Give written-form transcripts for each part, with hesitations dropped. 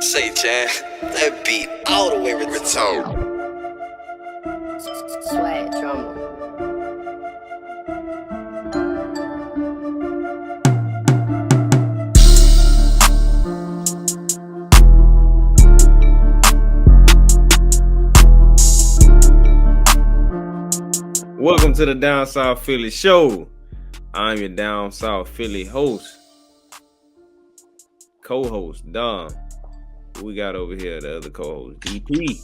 say, Chan, that beat all the way retarded. Swag drama. Welcome to the Down South Philly Show. I'm your Down South Philly host, co-host, Dom. We got over here the other co-host, DP.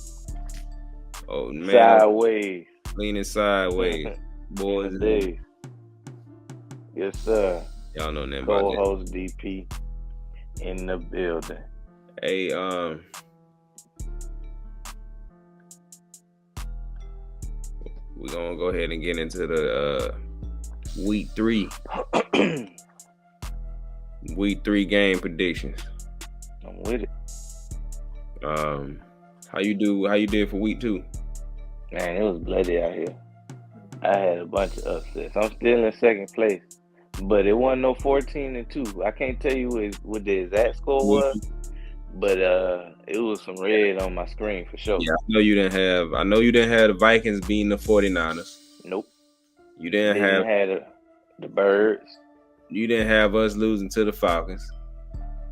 Oh man, Sideways. Leaning sideways, boys. Indeed. Yes, sir. Y'all know nothing about that. Co-host DP in the building. Hey, we're gonna go ahead and get into the week 3 game predictions. I'm with it. How you did for week 2? Man, it was bloody out here. I had a bunch of upsets. I'm still in second place, but it wasn't no 14-2. I can't tell you what the exact score was, but it was some red on my screen for sure. Yeah, I know you didn't have the Vikings beating the 49ers. Nope. You didn't have the Birds. You didn't have us losing to the Falcons.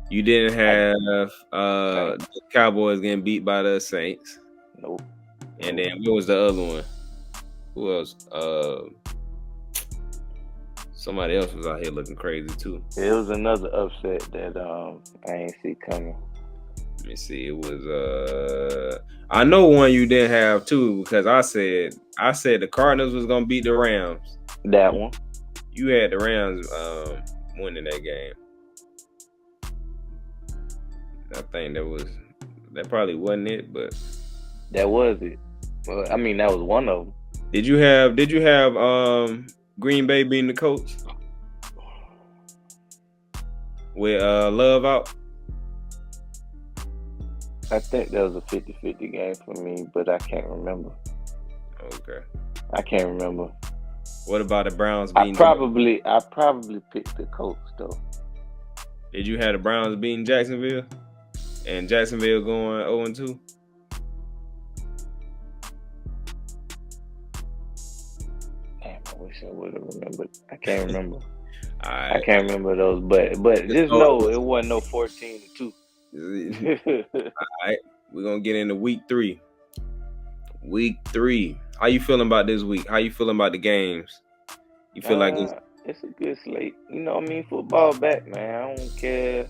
You didn't have the Cowboys getting beat by the Saints. Nope. And then what was the other one? Who else? Somebody else was out here looking crazy too. It was another upset that I ain't see coming. Let me see. It was I know one you didn't have too, because I said the Cardinals was gonna beat the Rams. That one. You had the Rams winning that game. I think that probably wasn't it, but that was it. Well, I mean, that was one of them. Did you have Green Bay beating the Colts with Love out? I think that was a 50-50 game for me, but I can't remember. Okay. I can't remember. What about the Browns beating? I probably picked the Colts though. Did you have the Browns beating Jacksonville? And Jacksonville going 0-2? Damn, I wish I would have remembered. I can't remember. Right. I can't remember those, but just know it wasn't no 14-2. All right, we're gonna get into week 3. Week 3. How you feeling about this week? How you feeling about the games? You feel like it's a good slate. You know what I mean? Football back, man. I don't care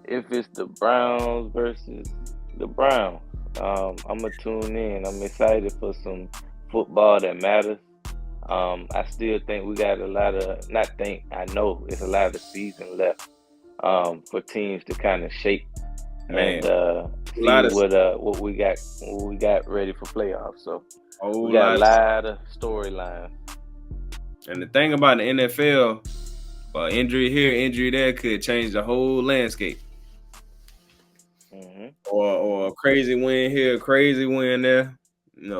if it's the Browns versus the Browns. I'm gonna tune in. I'm excited for some football that matters. I still think we got I know it's a lot of season left for teams to kind of shape and see what we got ready for playoffs. So we got a lot of storylines. And the thing about the NFL, injury here, injury there could change the whole landscape. Mm-hmm. Or a crazy win here, crazy win there,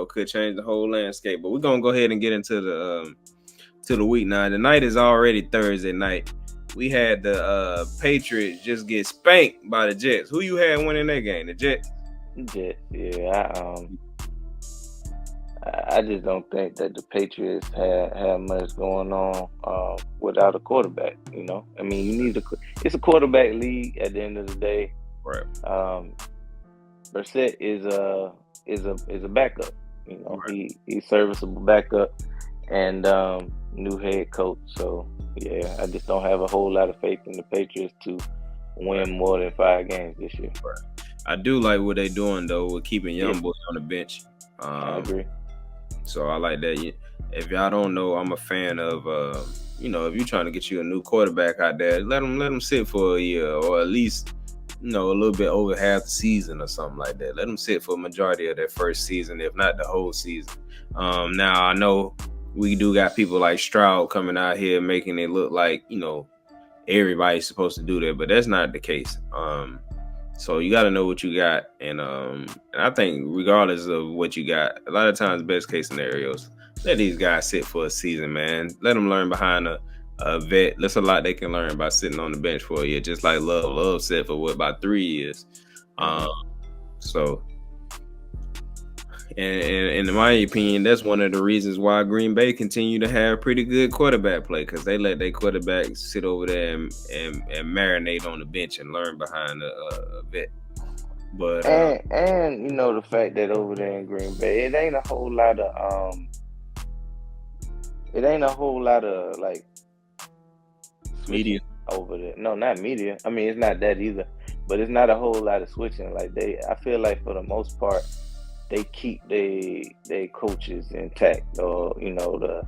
could change the whole landscape. But we're gonna go ahead and get into the week now. The night is already Thursday night. We had the Patriots just get spanked by the Jets. Who you had winning that game? The Jets? Jets, yeah. I just don't think that the Patriots had much going on without a quarterback. I mean, it's a quarterback league at the end of the day. Right. Brissett is a backup. Right. He's serviceable backup and new head coach. So yeah, I just don't have a whole lot of faith in the Patriots to win more than 5 games this year. Right. I do like what they're doing though with keeping young boys on the bench. I agree. So I like that. If y'all don't know, I'm a fan of if you're trying to get you a new quarterback out there, let them sit for a year or at least a little bit over half the season or something like that. Let them sit for a majority of their first season, if not the whole season. Now I know we do got people like Stroud coming out here making it look like everybody's supposed to do that, but that's not the case. So you got to know what you got, and I think regardless of what you got, a lot of times best case scenarios, let these guys sit for a season, man. Let them learn behind a vet. There's a lot they can learn by sitting on the bench for a year, just like Love sat for about 3 years. So, and in my opinion, that's one of the reasons why Green Bay continue to have pretty good quarterback play, because they let their quarterback sit over there and marinate on the bench and learn behind a vet. But and you know the fact that over there in Green Bay, it ain't a whole lot of like media. over there. No, not media. I mean, it's not that either. But it's not a whole lot of switching. Like I feel like for the most part, they keep their coaches intact, or you know the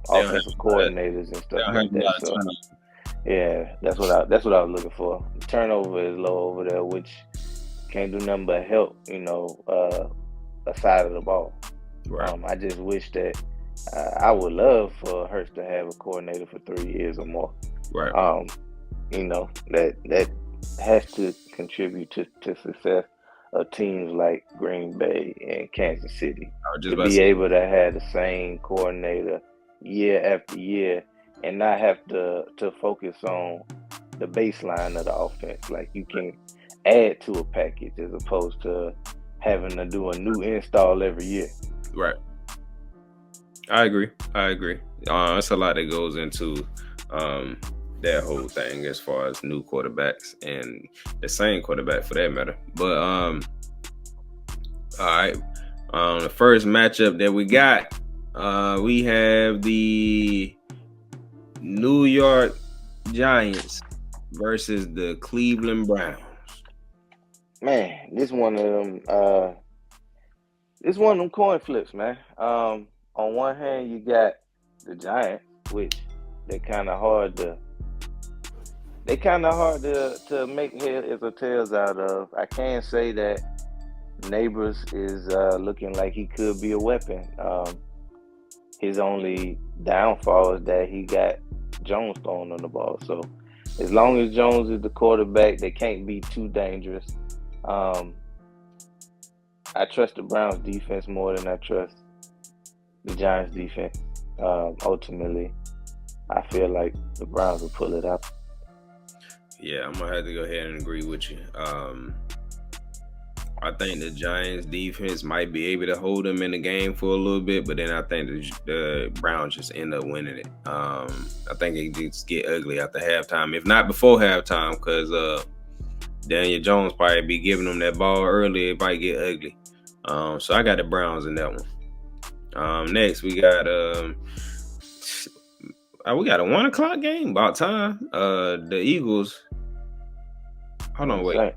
offensive coordinators and stuff like that. So yeah, that's what I was looking for. Turnover is low over there, which can't do nothing but help. You know, a side of the ball. Right. I just wish that I would love for Hurts to have a coordinator for 3 years or more. Right. You know, that has to contribute to success of teams like Green Bay and Kansas City, to be able to have the same coordinator year after year and not have to focus on the baseline of the offense. Like, you can add to a package as opposed to having to do a new install every year. Right. I agree. It's a lot that goes into that whole thing as far as new quarterbacks and the same quarterback for that matter. But all right. The first matchup that we got, we have the New York Giants versus the Cleveland Browns. Man, this one of them coin flips, man. On one hand, you got the Giants, which they kind of hard to make heads or tails out of. I can say that Neighbors is looking like he could be a weapon. His only downfall is that he got Jones throwing on the ball. So as long as Jones is the quarterback, they can't be too dangerous. I trust the Browns defense more than I trust the Giants defense. Ultimately, I feel like the Browns will pull it out. Yeah, I'm gonna have to go ahead and agree with you. I think the Giants defense might be able to hold them in the game for a little bit, but then I think the Browns just end up winning it. I think it just get ugly after halftime, if not before halftime, because Daniel Jones probably be giving them that ball early. It might get ugly. So I got the Browns in that one. Next, we got a 1:00 game. About time. The Eagles. Hold on, wait.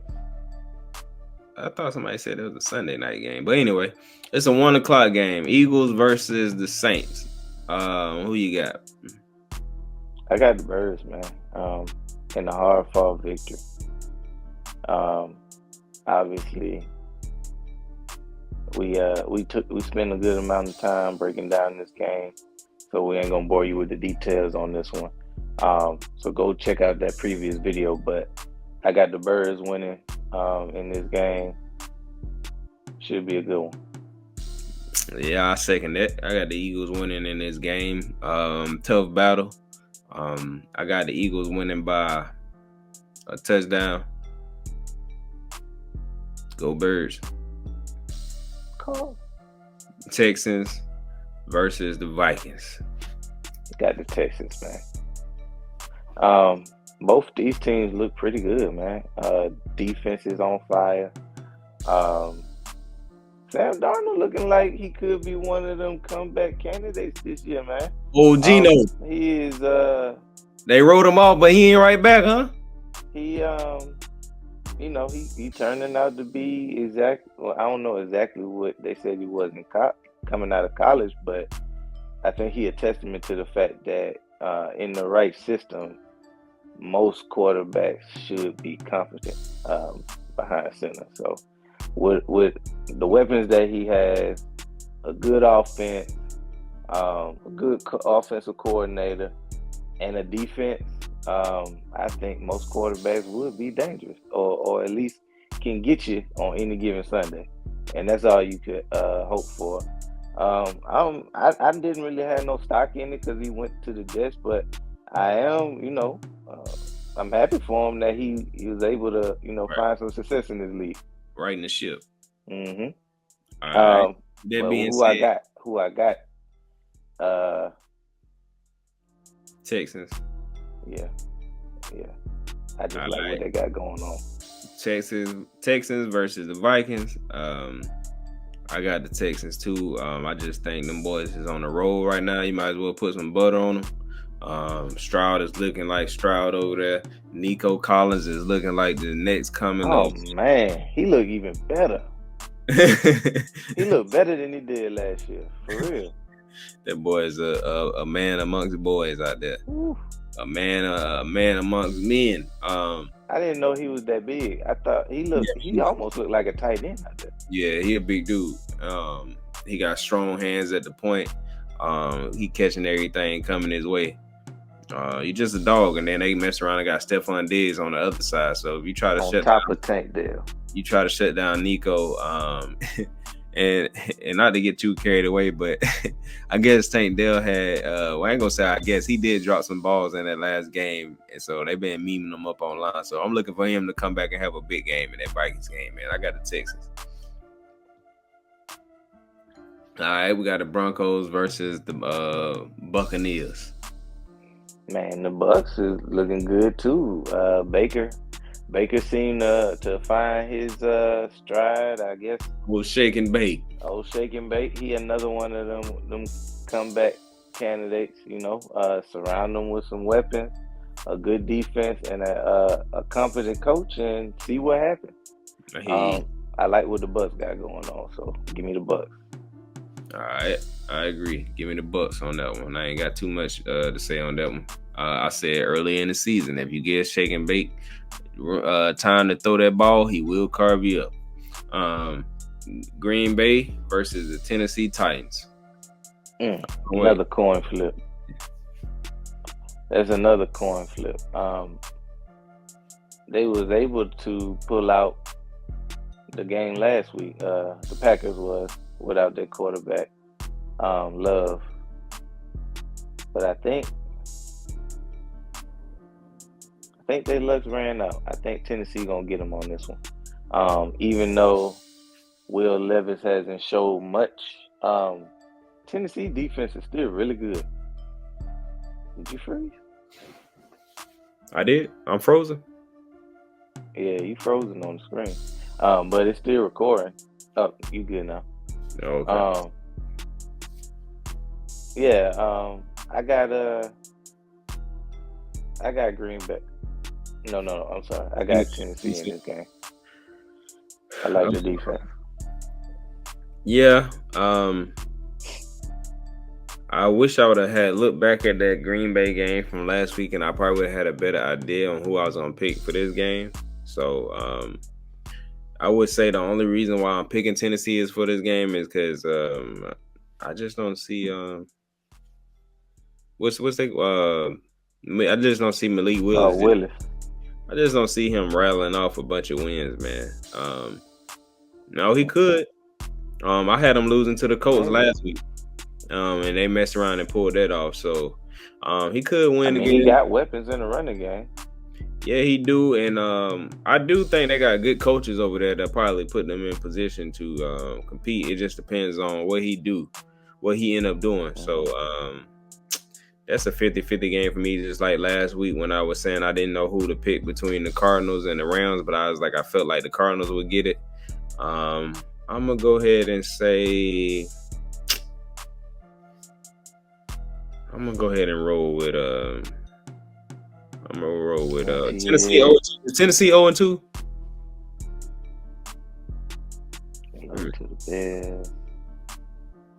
I thought somebody said it was a Sunday night game. But anyway, it's a 1:00 game. Eagles versus the Saints. Who you got? I got the Birds, man. In a hard-fought victory. Obviously, we spent a good amount of time breaking down this game, so we ain't gonna bore you with the details on this one. So go check out that previous video. But I got the Birds winning in this game. Should be a good one. Yeah, I second that. I got the Eagles winning in this game. Tough battle. I got the Eagles winning by a touchdown. Go Birds. Cool. Texans versus the Vikings. Got the Texans, man. Both these teams look pretty good, man. Defense is on fire. Sam Darnold looking like he could be one of them comeback candidates this year, man. Ogino. He is. They wrote him off, but he ain't right back, huh? He he turning out to be I don't know exactly what they said he was coming out of college, but I think he a testament to the fact that in the right system, most quarterbacks should be confident behind center. So with the weapons that he has, a good offense, a good offensive coordinator, and a defense, I think most quarterbacks would be dangerous, or at least can get you on any given Sunday, and that's all you could hope for. I didn't really have no stock in it because he went to the Jets, but I am, I'm happy for him that he was able to, Right, find some success in this league. right in the ship. hmm All right. That But being who I said, got? Who I got? Uh, Texans. yeah, yeah. I just All like what right. they got going on. Texans versus the Vikings. I got the Texans too. I just think them boys is on the roll right now. You might as well put some butter on them. Stroud is looking like Stroud over there. Nico Collins is looking like the next coming Oh of. man, he look even better. He looked better than he did last year, for real. That boy is a man amongst boys out there. Woo. A man amongst men. I didn't know he was that big. I thought he almost looked like a tight end out there. Yeah, he a big dude. He got strong hands at the point. He catching everything coming his way. He just a dog, and then they mess around and got Stephon Diggs on the other side. So if you try to On shut top down, of Tank Dell. you try to shut down Nico, and not to get too carried away, but I guess Tank Dell had. Well, I ain't gonna say I guess he did drop some balls in that last game, and so they've been memeing him up online. So I'm looking for him to come back and have a big game in that Vikings game, man. I got the Texans. All right, we got the Broncos versus the Buccaneers. Man, the Bucks is looking good too. Baker seemed to find his stride, I guess. Well, shake and bake. Old shake and bake. He another one of them comeback candidates. Surround them with some weapons, a good defense, and a competent coach, and see what happens. I like what the Bucks got going on, so give me the Bucks. All right, I agree. Give me the Bucks on that one. I ain't got too much to say on that one. I said early in the season, if you get shake and bake time to throw that ball, he will carve you up. Green Bay versus the Tennessee Titans. Another coin flip. There's another coin flip. They was able to pull out the game last week. The Packers was without their quarterback, Love. But I think their luck's ran out. I think Tennessee gonna get them on this one. Even though Will Levis hasn't showed much, Tennessee defense is still really good. Did you freeze? I did. I'm frozen. Yeah, you frozen on the screen. But it's still recording. Oh, you good now? Okay. I got Green Bay. No, I'm sorry. I got Tennessee in this game. I like the defense. Yeah. I wish I would have had looked back at that Green Bay game from last week, and I probably would have had a better idea on who I was gonna pick for this game. So I would say the only reason why I'm picking Tennessee is for this game is because I just don't see I just don't see Malik Willis. Willis. I just don't see him rattling off a bunch of wins, man. No, he could. I had him losing to the Colts last week, and they messed around and pulled that off. So he could win again. He got weapons in the running game. Yeah, he do, and I do think they got good coaches over there that probably put them in position to compete. It just depends on what he end up doing. So that's a 50-50 game for me, just like last week when I was saying I didn't know who to pick between the Cardinals and the Rams, but I felt like the Cardinals would get it. I'm going to go ahead and say I'm going to go ahead and roll with Tennessee 0-2. Is Tennessee 0-2?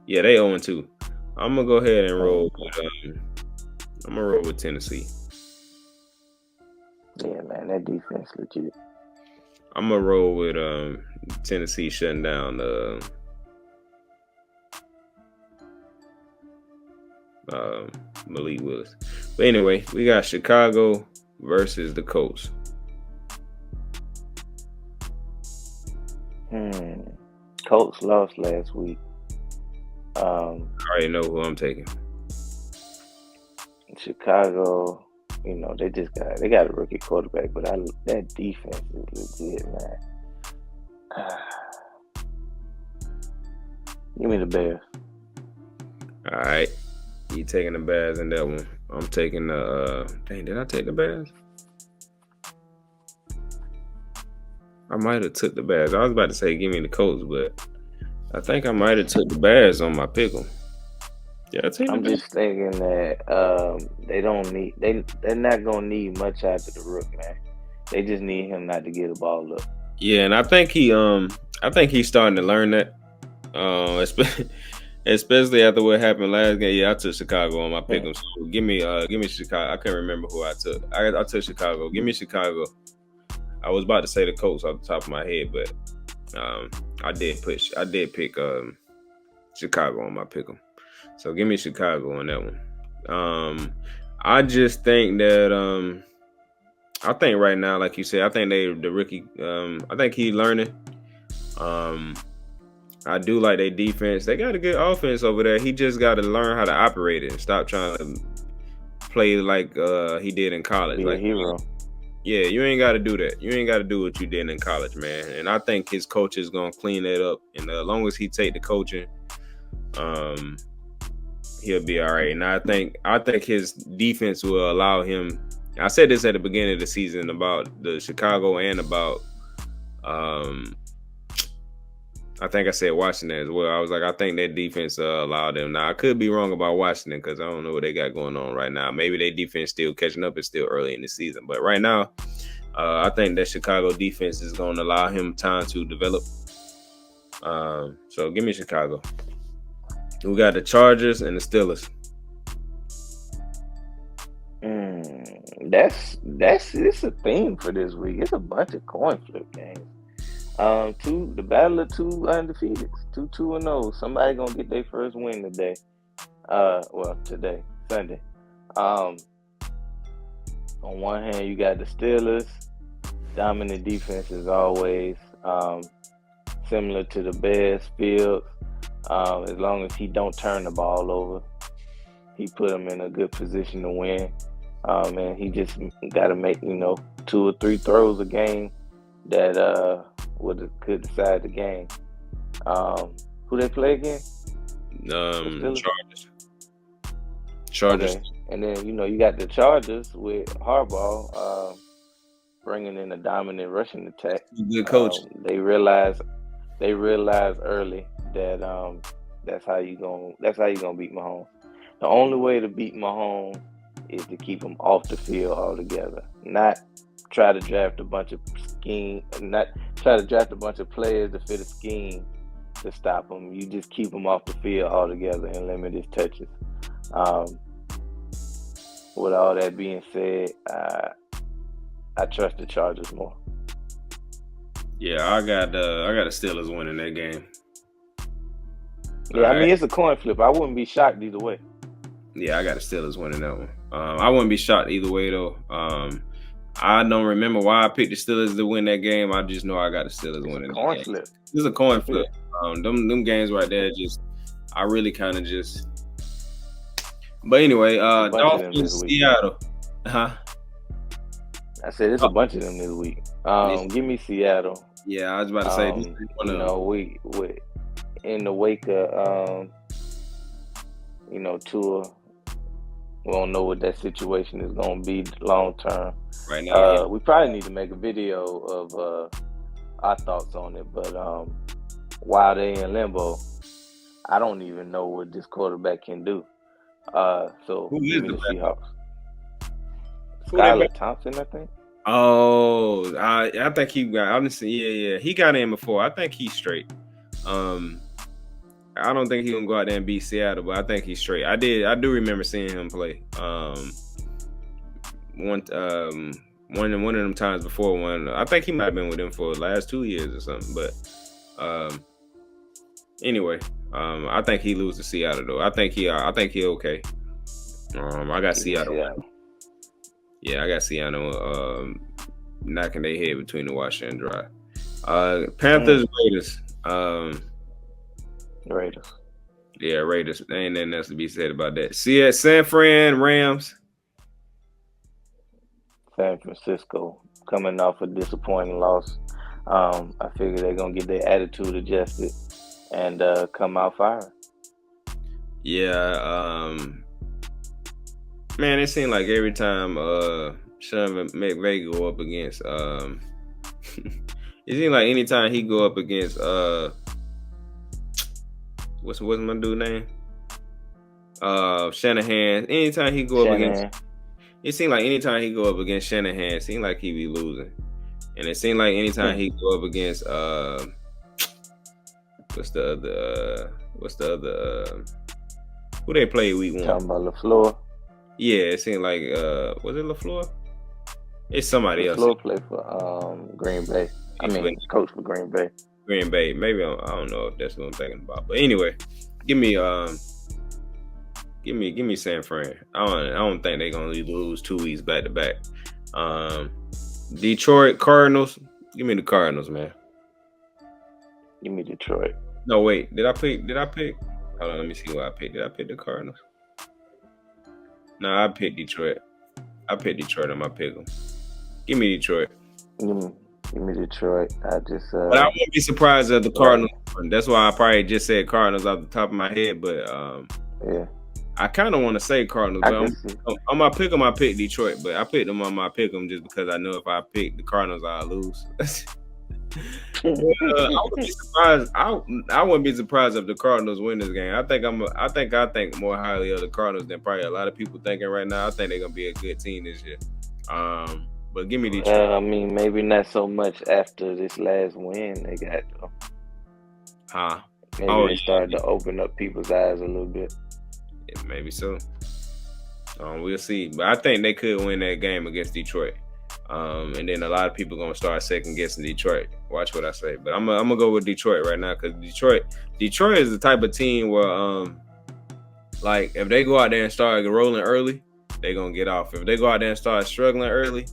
Yeah, they 0-2. I'm gonna go ahead and roll with Tennessee. Yeah, man, that defense legit. I'm gonna roll with Tennessee shutting down Malik Willis. But anyway, we got Chicago versus the Colts. Colts lost last week. I already know who I'm taking. Chicago. they got a rookie quarterback, but that defense is legit, man. Give me the Bears. All right. You taking the Bears in that one. I'm taking the did I take the Bears? I might have took the Bears. I was about to say give me the Colts, but I think I might have took the Bears on my pick'em. Yeah, I'm just thinking that they're not gonna need much out of the rook, man. They just need him not to get the ball up. Yeah, and I think he's starting to learn that. Especially after what happened last game. Yeah, I took Chicago on my pick'em. So give me Chicago. I can't remember who I took. I took Chicago. Give me Chicago. I was about to say the Colts off the top of my head, but I did pick Chicago on my pick'em. So give me Chicago on that one. I just think that I think right now, like you said, I think the rookie. I think he's learning. I do like their defense. They got a good offense over there. He just got to learn how to operate it and stop trying to play like he did in college. Be like a hero. Yeah, you ain't got to do that. You ain't got to do what you did in college, man. And I think his coach is gonna clean that up. And as long as he take the coaching, he'll be all right. And I think his defense will allow him. I said this at the beginning of the season about the Chicago and about I think I said Washington as well. I was like, I think that defense allowed them. Now, I could be wrong about Washington because I don't know what they got going on right now. Maybe their defense still catching up. It's still early in the season. But right now, I think that Chicago defense is going to allow him time to develop. So give me Chicago. We got the Chargers and the Steelers. It's a theme for this week. It's a bunch of coin flip games. The battle of two undefeated, 2-0. Somebody gonna get their first win today. Today, Sunday. On one hand, you got the Steelers, dominant defense as always. Similar to the Bears, Fields. As long as he don't turn the ball over, he put him in a good position to win. And he just got to make 2 or 3 throws a game that could decide the game. Who they play again? Chargers. Okay. And then you got the Chargers with Harbaugh bringing in a dominant rushing attack. Good coach. They realize early that that's how you gonna beat Mahomes. The only way to beat Mahomes is to keep him off the field altogether, not try to draft a bunch of players to fit a scheme to stop him. You just keep him off the field altogether and limit his touches. With all that being said, I trust the Chargers more. Yeah, I got the Steelers winning that game. Yeah, I mean it's a coin flip. I wouldn't be shocked either way. Yeah, I got the Steelers winning that one. I wouldn't be shocked either way though. I don't remember why I picked the Steelers to win that game. I just know I got the Steelers winning that game. Flip. This is a coin flip. Them games right there, I really kind of just. But anyway, Dolphins, Seattle. Huh? I said it's a bunch of them this week. Give me Seattle. Yeah, I was about to say. We in the wake of Tua. We don't know what that situation is going to be long term. Right now, we probably need to make a video of our thoughts on it. But while they in limbo, I don't even know what this quarterback can do. So give me the Seahawks. Skylar Thompson, I think. Oh, I think he got. Honestly, yeah, he got in before. I think he's straight. I don't think he's gonna go out there and beat Seattle, but I think he's straight. I do remember seeing him play. One of them times before one. I think he might have been with them for the last 2 years or something. But anyway, I think he loses to Seattle though. I think he okay. I got Seattle. Yeah, I got Seattle knocking their head between the washer and dry. Panthers, Raiders. Raiders. Yeah, Raiders. Ain't nothing else to be said about that. See at San Fran, Rams. San Francisco coming off a disappointing loss. I figure they're gonna get their attitude adjusted and come out firing. Yeah, man, it seems like every time Sean McVay go up against it seems like anytime he go up against what's my dude name? Shanahan. Anytime he go up against, it seems like anytime he go up against Shanahan, it seems like he be losing. And it seems like anytime he go up against what's the other who they played week 1? Talking about LaFleur. Yeah, it seemed like was it LaFleur? It's somebody else. LaFleur played for Green Bay. Coach for Green Bay. Green Bay. Maybe I don't know if that's what I'm thinking about. But anyway, give me San Fran. I don't think they're gonna lose 2 weeks back to back. Detroit Cardinals. Give me the Cardinals, man. Give me Detroit. No, wait. Did I pick? Hold on, let me see what I picked. Did I pick the Cardinals? No, I picked Detroit. I picked Detroit on my pick 'em. Give me Detroit. Give me Detroit. But I wouldn't be surprised if the Cardinals won. That's why I probably just said Cardinals off the top of my head. But yeah, I kind of want to say Cardinals. But on my pick 'em, I picked Detroit. But I picked them on my pick 'em just because I know if I pick the Cardinals, I'll lose. I wouldn't be surprised. I wouldn't be surprised if the Cardinals win this game. I think more highly of the Cardinals than probably a lot of people thinking right now. I think they're gonna be a good team this year. But give me Detroit. Maybe not so much after this last win they got though. Maybe they started to open up people's eyes a little bit. Yeah, maybe so. We'll see. But I think they could win that game against Detroit. And then a lot of people gonna start second guessing Detroit. Watch what I say. But I'm gonna go with Detroit right now because Detroit is the type of team where like if they go out there and start rolling early, they're gonna get off. If they go out there and start struggling early,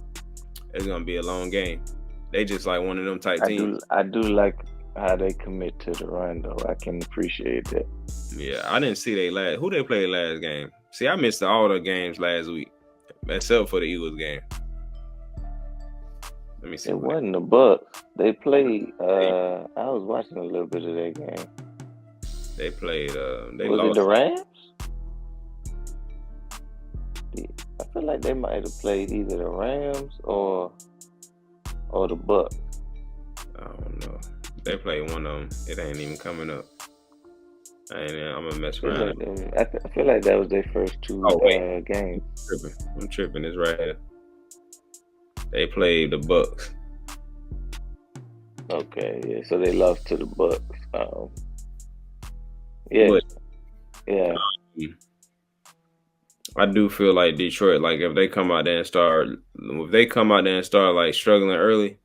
it's gonna be a long game. They just like one of them type teams. I do like how they commit to the run though. I can appreciate that. Yeah, I didn't see who they played last game. See, I missed all the games last week except for the Eagles game. Let me see. It wasn't the Bucks. They played. I was watching a little bit of that game. They played. They was lost. It the Rams? I feel like they might have played either the Rams or the Bucks. I don't know. They played one of them. It ain't even coming up. I'm gonna mess around. I feel like that was their first 2 games. I'm tripping. It's right here. They played the Bucks. Okay, yeah. So they lost to the Bucks. Yeah. I do feel like Detroit, like if they come out there and start like struggling early,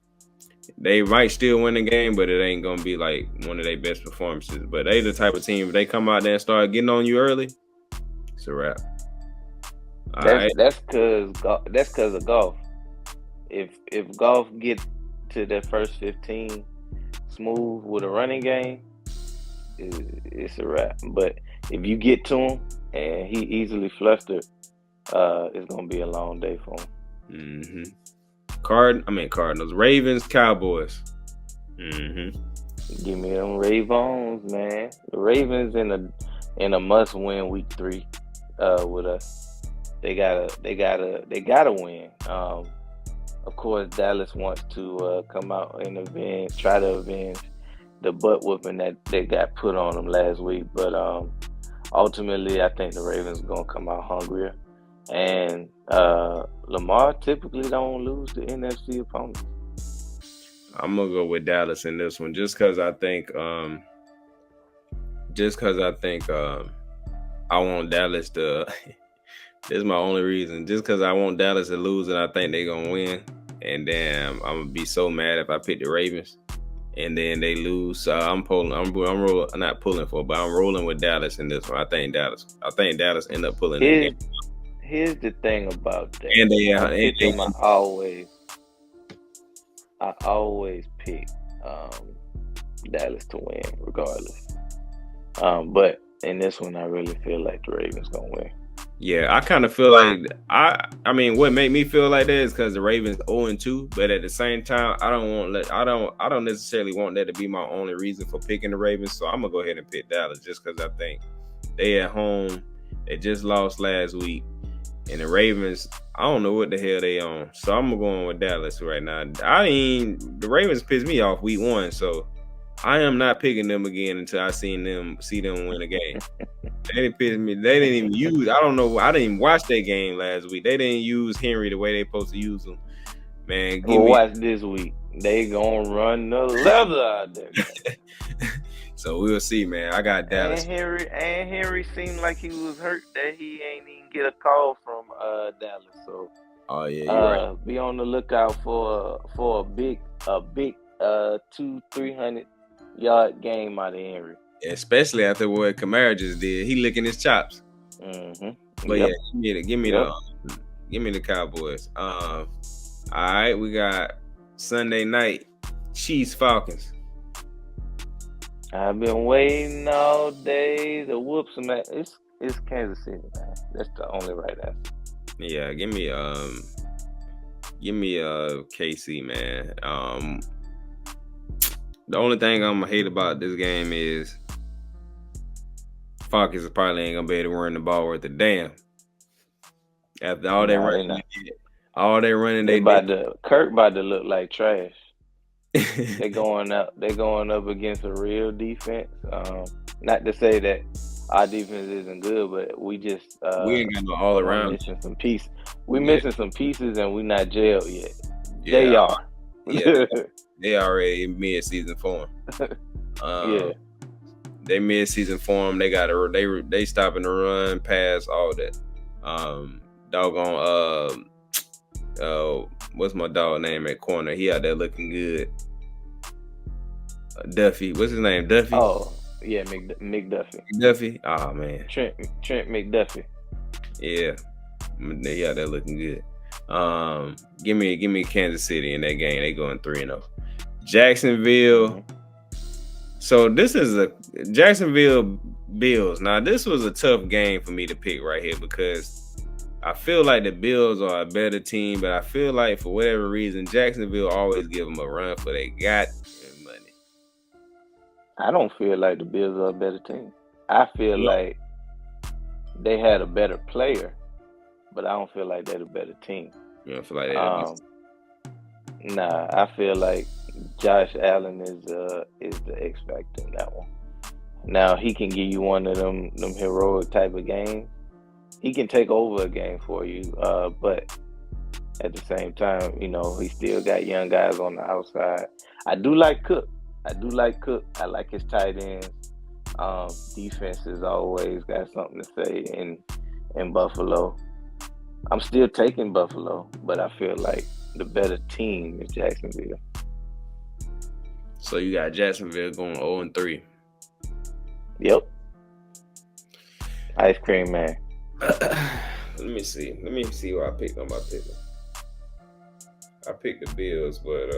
they might still win the game, but it ain't gonna be like one of their best performances. But they the type of team, if they come out there and start getting on you early, it's a wrap. That's because of golf. If golf get to their first 15 smooth with a running game, it's a wrap. But if you get to him and he easily flustered, it's gonna be a long day for him. Cardinals, Ravens, Cowboys. Give me them Ravens, man. The Ravens in a must-win week 3 with us. They gotta win. Of course, Dallas wants to come out and try to avenge the butt whooping that they got put on them last week. But ultimately, I think the Ravens are gonna come out hungrier. And Lamar typically don't lose to NFC opponents. I'm gonna go with Dallas in this one, just because I think I want Dallas to. This is my only reason. Just because I want Dallas to lose, and I think they're gonna win. And then I'm gonna be so mad if I pick the Ravens, and then they lose. I'm rolling. Not pulling for, but I'm rolling with Dallas in this one. I think Dallas end up pulling the game. Here's the thing about that. And I always pick Dallas to win, regardless. But in this one, I really feel like the Ravens gonna win. Yeah, I kind of feel like I mean, what made me feel like that is because the Ravens 0-2, but at the same time, I don't necessarily want that to be my only reason for picking the Ravens. So I'm gonna go ahead and pick Dallas just because I think they at home. They just lost last week, and the Ravens, I don't know what the hell they on. So I'm going with Dallas right now. The Ravens pissed me off week 1, so I am not picking them again until I see them win a game. They didn't piss me. They didn't even use. I don't know. I didn't even watch that game last week. They didn't use Henry the way they supposed to use him. Man, watch this week. They gonna run the leather out there. So we'll see, man. I got Dallas. And Henry seemed like he was hurt that he ain't even get a call from Dallas. So right. Be on the lookout for a big 200-300 yard game out of Henry. Especially after what Camaro just did. He licking his chops. Mm-hmm. But give me the Cowboys. All right, we got Sunday night Chiefs Falcons. I've been waiting all day to whoop some. It's Kansas City, man. That's the only right answer. Yeah, give me KC, man. The only thing I'm gonna hate about this game is Falcons probably ain't gonna be able to run the ball worth a damn. After all that running, Kirk about to look like trash. They're going up against a real defense. Not to say that our defense isn't good, but we just we ain't got no all around. Missing some pieces. We missing some pieces, and we not jailed yet. Yeah. They are. Yeah, they already in mid-season form. They mid-season form. They got they stopping the run, pass, all that. What's my dog name at corner? He out there looking good. Duffy. What's his name? Duffy? Oh, yeah, McDuffie. McDuffie? Oh, man. Trent McDuffie. Yeah. He out there looking good. Give me Kansas City in that game. They going 3-0. Jacksonville. Mm-hmm. So this is a Jacksonville Bills. Now, this was a tough game for me to pick right here because I feel like the Bills are a better team, but I feel like for whatever reason, Jacksonville always give them a run for they got money. I don't feel like the Bills are a better team. I feel like they had a better player, but I don't feel like they're a better team. You don't feel like that? Nah, I feel like Josh Allen is the X factor in that one. Now he can give you one of them heroic type of games. He can take over a game for you, but at the same time, he still got young guys on the outside. I do like Cook. I like his tight ends. Defense has always got something to say in Buffalo. I'm still taking Buffalo, but I feel like the better team is Jacksonville. So you got Jacksonville going 0-3. Yep. Ice cream man. Let me see what I picked on my picker. I picked the Bills, but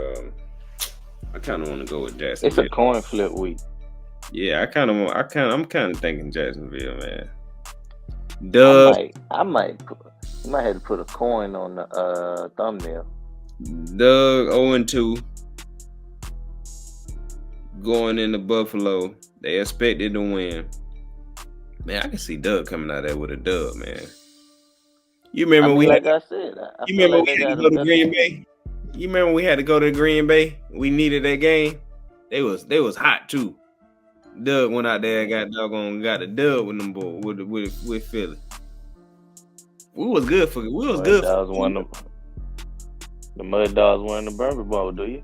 I kind of want to go with Jacksonville. It's a coin flip week. Yeah, I'm kind of thinking Jacksonville, man. Doug, I might have to put a coin on the thumbnail. Doug 0-2 going into Buffalo. They expected to win. Man, I can see Doug coming out there with a dub, man. You remember we had to go to Green Bay? You remember we had to go to Green Bay? We needed that game. They was hot too. Doug went out there and got a dub with them boys with Philly. The Mud Dogs won the Burger Bowl, do you?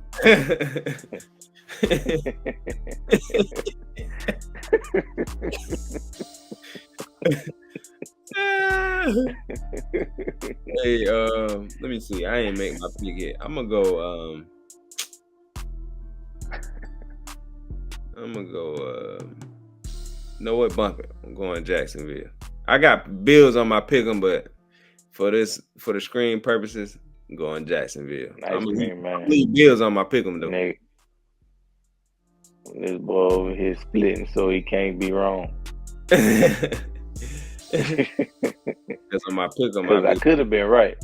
Hey, let me see. I ain't make my pick yet. I'm gonna go. Know what? Bump it. I'm going Jacksonville. I got Bills on my pick'em, but for the screen purposes, I'm going Jacksonville. I'm gonna leave Bills on my pick'em though. Nigga. This boy over here splitting, so he can't be wrong. Because on my pick 'em, Because I could have been right.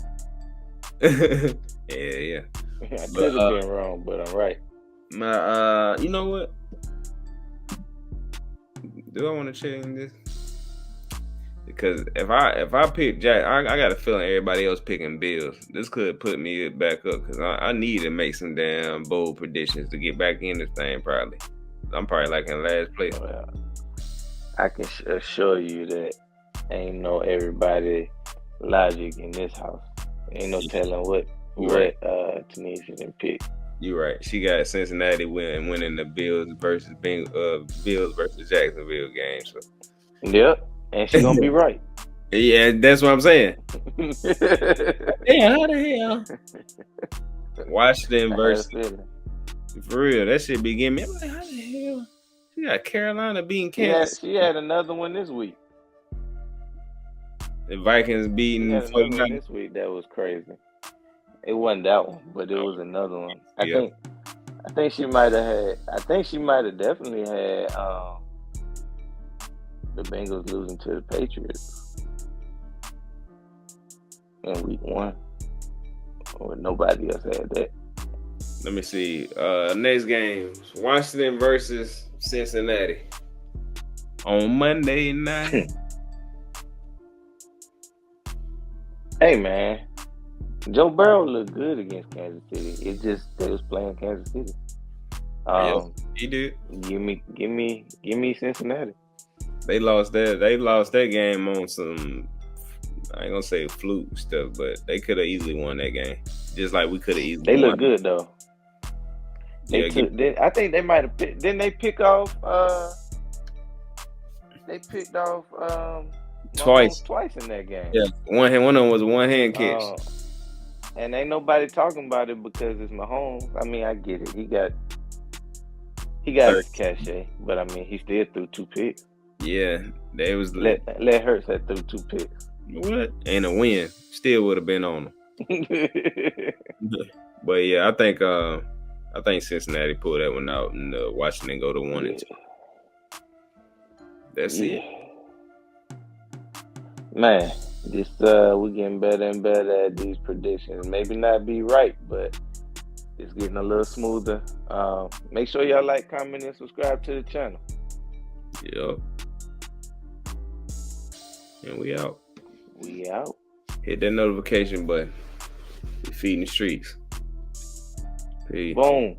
yeah. I could have been wrong, but I'm right. You know what? Do I want to change this? Because if I pick Jack, I got a feeling everybody else picking Bills. This could put me back up because I need to make some damn bold predictions to get back in this thing. Probably, I'm probably like in last place. Well, I can assure you that ain't no everybody logic in this house. Ain't no telling what Tanisha done pick. You're right. She got Cincinnati winning the Bills versus Jacksonville game. So. Yep. And she's gonna be right. Yeah, that's what I'm saying. Yeah, how the hell? Washington versus for real, that shit be getting me. I'm like, how the hell? She got Carolina beating Kansas. She had another one this week. The Vikings beating 49 this week. That was crazy. It wasn't that one, but it was another one. I think she might have had. I think she might have definitely had. The Bengals losing to the Patriots in week 1. Or nobody else had that. Let me see. Next game, Washington versus Cincinnati on Monday night. Hey man, Joe Barrow looked good against Kansas City. It just they was playing Kansas City. Yes, he did. Give me Cincinnati. They lost that game on some, I ain't gonna say fluke stuff, but they could have easily won that game. Just like we could have easily won. They look good though. I think they might have picked. Didn't they pick off? They picked off twice in that game. Yeah, one of them was a one-hand catch. And ain't nobody talking about it because it's Mahomes. I mean, I get it. He got his cachet, but I mean, he still threw 2 picks. Yeah, they was let Hurts had threw 2 picks. What? And a win still would have been on them. But yeah, I think Cincinnati pulled that one out and Washington go to 1-2. That's it. Man, this we're getting better and better at these predictions. Maybe not be right, but it's getting a little smoother. Make sure y'all like, comment, and subscribe to the channel. Yep. And we out. Hit that notification button. We're feeding the streets. Peace. Boom.